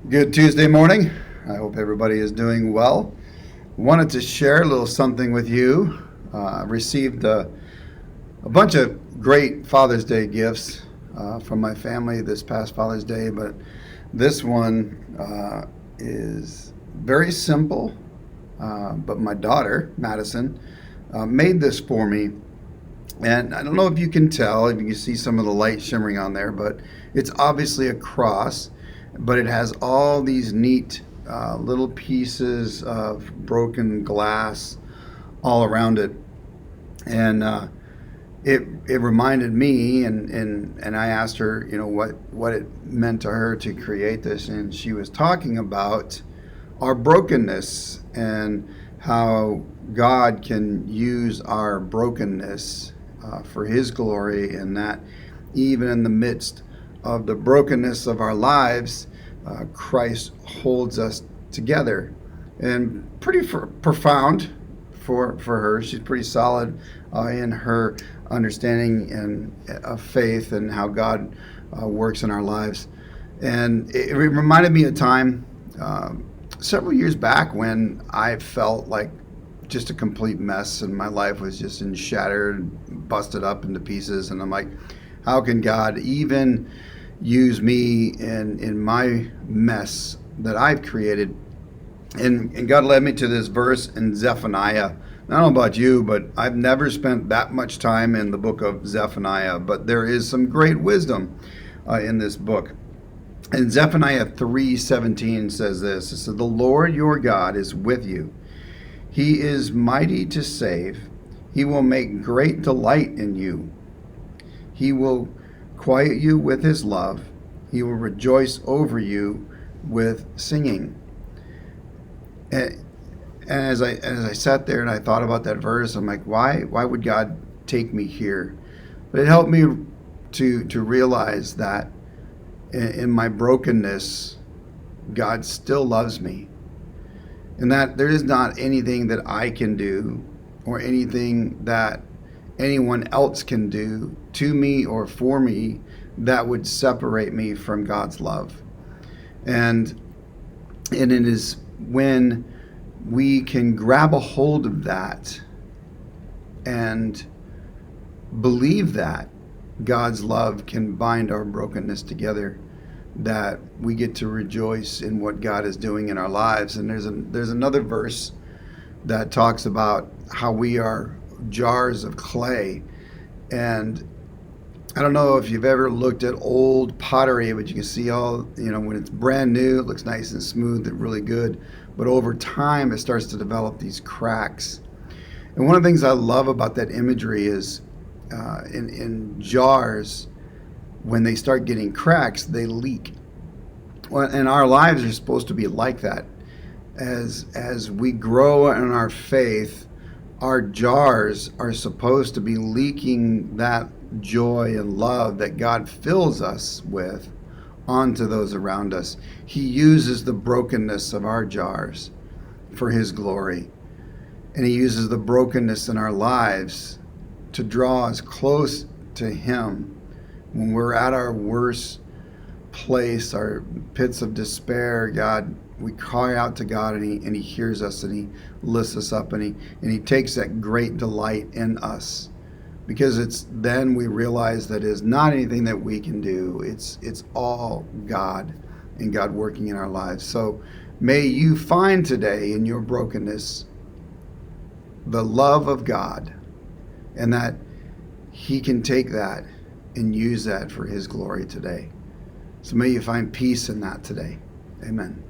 Good Tuesday morning. I hope everybody is doing well. Wanted to share a little something with you. I received a bunch of great Father's Day gifts from my family this past Father's Day, but this one is very simple. But my daughter, Madison, made this for me. And I don't know if you can tell, if you can see some of the light shimmering on there, but it's obviously a cross, but it has all these neat little pieces of broken glass all around it. And it reminded me, and I asked her, what it meant to her to create this, and she was talking about our brokenness and how God can use our brokenness for His glory, and that even in the midst of the brokenness of our lives, Christ holds us together. And pretty profound for her. She's pretty solid in her understanding of faith and how God works in our lives. And it reminded me of a time several years back when I felt like just a complete mess, and my life was just shattered, busted up into pieces. And I'm like, how can God even use me in my mess that I've created? And God led me to this verse in Zephaniah. I don't know about you, but I've never spent that much time in the book of Zephaniah, but there is some great wisdom in this book. And Zephaniah 3:17 says this. It says, "The Lord your God is with you. He is mighty to save. He will make great delight in you. He will quiet you with his love. He will rejoice over you with singing." And as I sat there and I thought about that verse, I'm like, why would God take me here? But it helped me to realize that in my brokenness, God still loves me. And that there is not anything that I can do or anything that anyone else can do to me or for me that would separate me from God's love. And it is when we can grab a hold of that and believe that God's love can bind our brokenness together, that we get to rejoice in what God is doing in our lives. And there's another verse that talks about how we are jars of clay. And I don't know if you've ever looked at old pottery, but you can see all, when it's brand new, it looks nice and smooth and really good. But over time, it starts to develop these cracks. And one of the things I love about that imagery is in jars, when they start getting cracks, they leak. Well, and our lives are supposed to be like that. As we grow in our faith, our jars are supposed to be leaking that joy and love that God fills us with onto those around us. He uses the brokenness of our jars for His glory. And He uses the brokenness in our lives to draw us close to Him. When we're at our worst place, our pits of despair, God, we cry out to God, and He hears us, and He lifts us up, and He takes that great delight in us. Because it's then we realize that it's not anything that we can do. It's all God and God working in our lives. So may you find today in your brokenness the love of God, and that He can take that and use that for His glory today. So may you find peace in that today. Amen.